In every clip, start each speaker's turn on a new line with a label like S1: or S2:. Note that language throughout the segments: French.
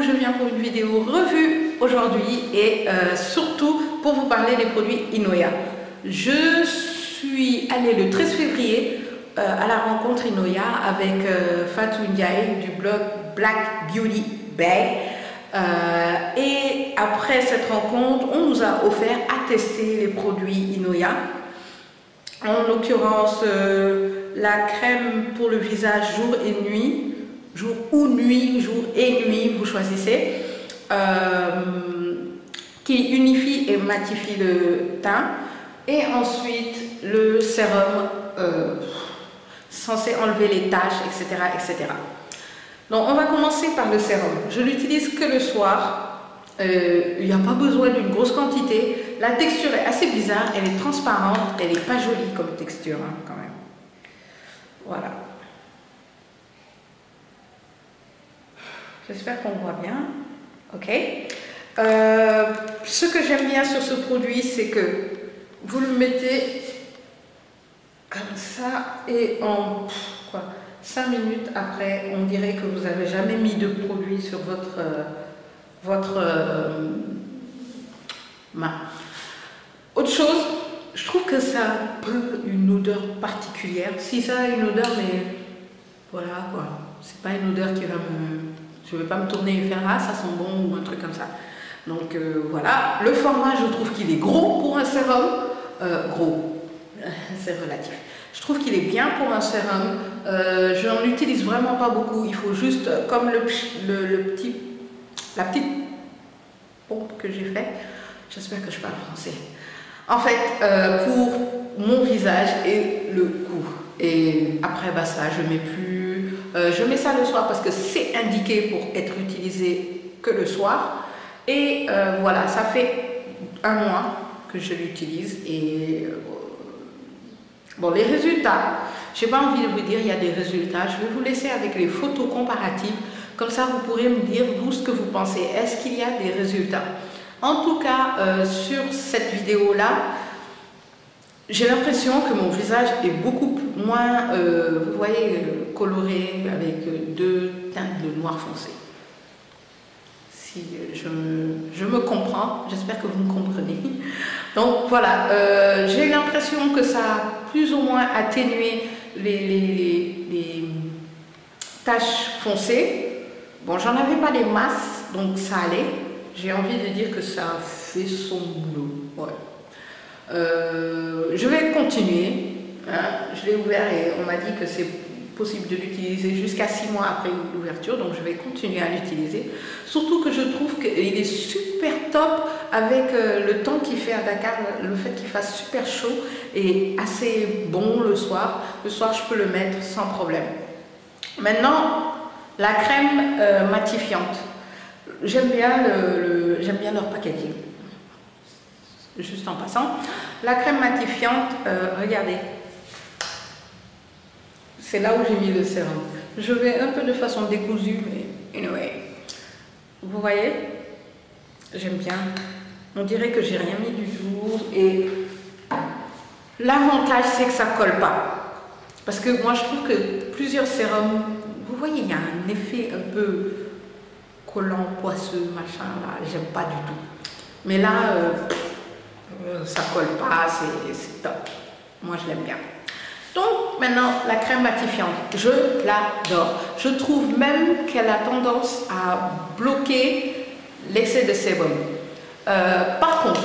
S1: je viens pour une vidéo revue aujourd'hui et surtout pour vous parler des produits Inoya. Je suis allée le 13 février à la rencontre Inoya avec Fatou Ndiaye du blog Black Beauty Bay. Et après cette rencontre, on nous a offert à tester les produits Inoya. En l'occurrence, la crème pour le visage jour et nuit, jour ou nuit, jour et nuit, vous choisissez, qui unifie et matifie le teint. Et ensuite, le sérum censé enlever les taches, etc., etc. Donc, on va commencer par le sérum. Je l'utilise que le soir. Il n'y a pas besoin d'une grosse quantité. La texture est assez bizarre. Elle est transparente. Elle n'est pas jolie comme texture, hein, quand même. Voilà. J'espère qu'on voit bien. Ok. Ce que j'aime bien sur ce produit, c'est que vous le mettez comme ça et en 5 minutes après, on dirait que vous n'avez jamais mis de produit sur votre main. Autre chose, je trouve que ça a un peu une odeur particulière. Si ça a une odeur, mais voilà quoi, c'est pas une odeur qui va me... Je ne vais pas me tourner et faire ah ça sent bon ou un truc comme ça. Donc voilà, le format je trouve qu'il est gros pour un sérum. Gros, c'est relatif. Je trouve qu'il est bien pour un sérum. Je n'en utilise vraiment pas beaucoup. Il faut juste, comme la petite pompe que j'ai faite. J'espère que je parle français. En fait, pour mon visage et le cou. Et après, bah, ça, je mets plus. Je mets ça le soir parce que c'est indiqué pour être utilisé que le soir. Et voilà, ça fait 1 mois que je l'utilise et bon, les résultats, je n'ai pas envie de vous dire il y a des résultats, je vais vous laisser avec les photos comparatives, comme ça vous pourrez me dire vous ce que vous pensez, est-ce qu'il y a des résultats? En tout cas, sur cette vidéo-là, j'ai l'impression que mon visage est beaucoup moins, vous voyez, coloré avec 2 teintes de noir foncé. Si je me comprends, j'espère que vous me comprenez. Donc voilà, j'ai l'impression que ça a plus ou moins atténué les taches foncées. Bon, j'en avais pas des masses, donc ça allait. J'ai envie de dire que ça a fait son boulot. Ouais. Je vais continuer. Hein. Je l'ai ouvert et on m'a dit que c'est possible de l'utiliser jusqu'à 6 mois après l'ouverture, donc je vais continuer à l'utiliser. Surtout que je trouve qu'il est super top avec le temps qu'il fait à Dakar, le fait qu'il fasse super chaud et assez bon le soir. Le soir, je peux le mettre sans problème. Maintenant, la crème matifiante. J'aime bien leur packaging. Juste en passant. La crème matifiante, regardez. C'est là où j'ai mis le sérum. Je vais un peu de façon décousue, mais anyway. Vous voyez? J'aime bien. On dirait que j'ai rien mis du tout. Et l'avantage, c'est que ça colle pas. Parce que moi, je trouve que plusieurs sérums, vous voyez, il y a un effet un peu collant, poisseux, machin, là. J'aime pas du tout. Mais là, ça colle pas, c'est top. Moi, je l'aime bien. Donc maintenant la crème matifiante, je l'adore. Je trouve même qu'elle a tendance à bloquer l'excès de sébum. Par contre,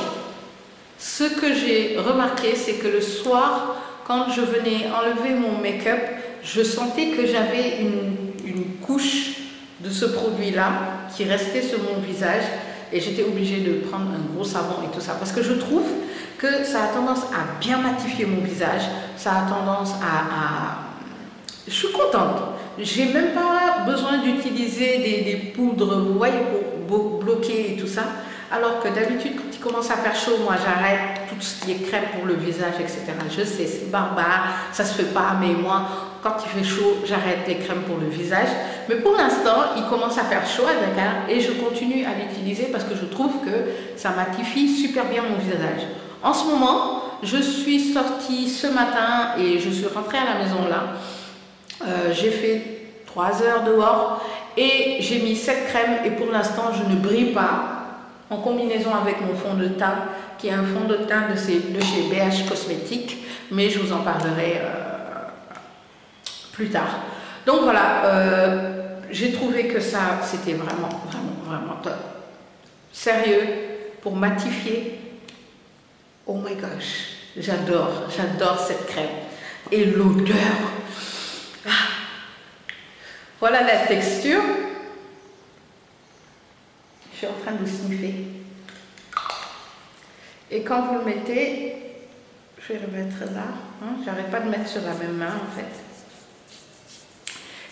S1: ce que j'ai remarqué, c'est que le soir, quand je venais enlever mon make-up, je sentais que j'avais une couche de ce produit-là qui restait sur mon visage et j'étais obligée de prendre un gros savon et tout ça parce que je trouve que ça a tendance à bien matifier mon visage, ça a tendance à... Je suis contente, j'ai même pas besoin d'utiliser des poudres, vous voyez, pour bloquer et tout ça, alors que d'habitude quand il commence à faire chaud, moi j'arrête tout ce qui est crème pour le visage, etc. Je sais, c'est barbare, ça se fait pas, mais moi, quand il fait chaud, j'arrête les crèmes pour le visage. Mais pour l'instant, il commence à faire chaud à Dakar et je continue à l'utiliser parce que je trouve que ça matifie super bien mon visage. En ce moment, je suis sortie ce matin et je suis rentrée à la maison là. J'ai fait 3 heures dehors Et j'ai mis cette crème et pour l'instant je ne brille pas en combinaison avec mon fond de teint qui est un fond de teint de chez BH Cosmétiques, mais je vous en parlerai plus tard. Donc voilà, j'ai trouvé que ça c'était vraiment top. Sérieux, pour matifier, oh my gosh, j'adore cette crème. Et l'odeur, ah. Voilà la texture. Je suis en train de sniffer. Et quand vous le mettez, je vais le mettre là, hein, j'arrête pas de mettre sur la même main en fait.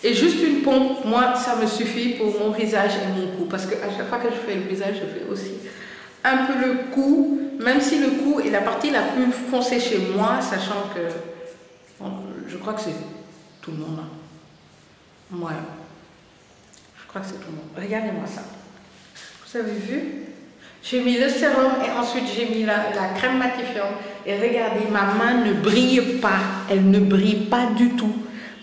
S1: Et juste une pompe, moi ça me suffit pour mon visage et mon cou, parce que à chaque fois que je fais le visage, je fais aussi un peu le cou, même si le cou est la partie la plus foncée chez moi, sachant que bon, je crois que c'est tout le monde. Moi, je crois que c'est tout le monde. Regardez-moi ça. Vous avez vu? J'ai mis le sérum et ensuite j'ai mis la crème matifiante. Et regardez, ma main ne brille pas. Elle ne brille pas du tout.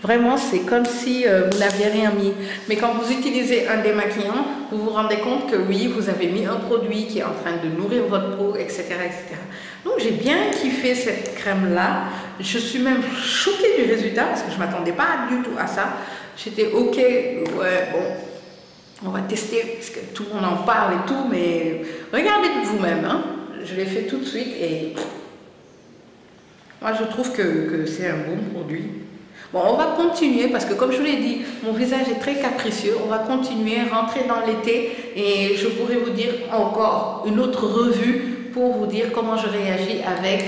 S1: Vraiment, c'est comme si vous n'aviez rien mis. Mais quand vous utilisez un démaquillant, vous vous rendez compte que oui, vous avez mis un produit qui est en train de nourrir votre peau, etc. etc. Donc j'ai bien kiffé cette crème-là. Je suis même choquée du résultat parce que je ne m'attendais pas du tout à ça. J'étais ok, ouais, bon, on va tester parce que tout le monde en parle et tout, mais regardez vous-même, hein. Je l'ai fait tout de suite et moi je trouve que c'est un bon produit. Bon, on va continuer parce que comme je vous l'ai dit, mon visage est très capricieux. On va continuer, rentrer dans l'été et je pourrais vous dire encore une autre revue pour vous dire comment je réagis avec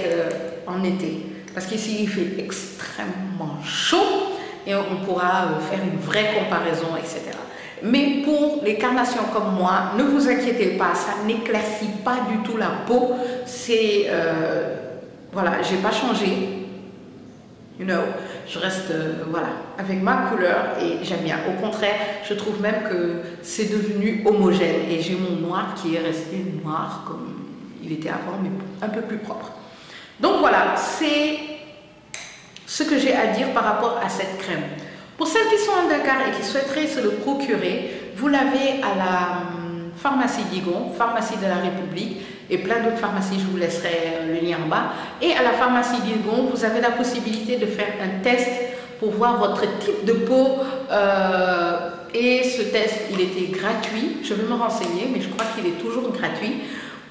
S1: en été. Parce qu'ici il fait extrêmement chaud et on pourra faire une vraie comparaison, etc. Mais pour les carnations comme moi, ne vous inquiétez pas, ça n'éclaircit pas du tout la peau. C'est voilà, j'ai pas changé. You know, je reste voilà, avec ma couleur et j'aime bien. Au contraire, je trouve même que c'est devenu homogène et j'ai mon noir qui est resté noir comme il était avant, mais un peu plus propre. Donc voilà, c'est ce que j'ai à dire par rapport à cette crème. Pour celles qui sont à Dakar et qui souhaiteraient se le procurer, vous l'avez à la pharmacie Digon, pharmacie de la République et plein d'autres pharmacies, je vous laisserai le lien en bas. Et à la pharmacie Digon, vous avez la possibilité de faire un test pour voir votre type de peau. Et ce test, il était gratuit. Je vais me renseigner, mais je crois qu'il est toujours gratuit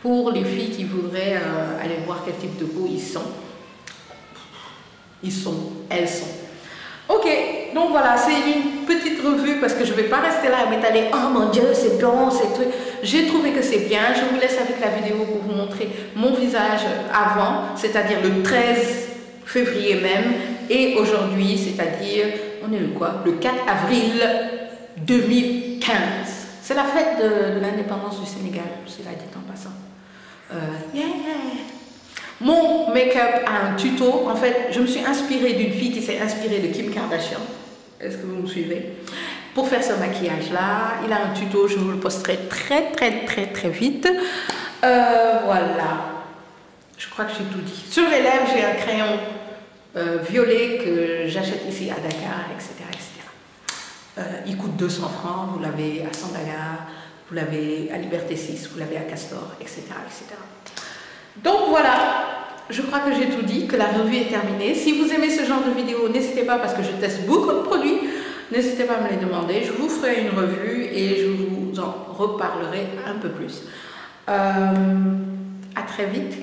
S1: pour les filles qui voudraient aller voir quel type de peau ils sont. Elles sont. Ok, donc voilà, c'est une petite revue parce que je ne vais pas rester là à m'étaler. Oh mon Dieu, c'est blanc, c'est truc. J'ai trouvé que c'est bien. Je vous laisse avec la vidéo pour vous montrer mon visage avant, c'est-à-dire le 13 février même, et aujourd'hui, c'est-à-dire, on est le quoi? Le 4 avril 2015. C'est la fête de l'indépendance du Sénégal, c'est là dit en passant. Yeah. Mon make-up a un tuto. En fait, je me suis inspirée d'une fille qui s'est inspirée de Kim Kardashian. Est-ce que vous me suivez? Pour faire ce maquillage-là, il a un tuto. Je vous le posterai très vite. Voilà. Je crois que j'ai tout dit. Sur les lèvres, j'ai un crayon violet que j'achète ici à Dakar, etc. Il coûte 200 francs. Vous l'avez à Sandaga, vous l'avez à Liberté 6, vous l'avez à Castor, etc. Donc voilà, je crois que j'ai tout dit, que la revue est terminée. Si vous aimez ce genre de vidéo, n'hésitez pas parce que je teste beaucoup de produits. N'hésitez pas à me les demander. Je vous ferai une revue et je vous en reparlerai un peu plus. À très vite.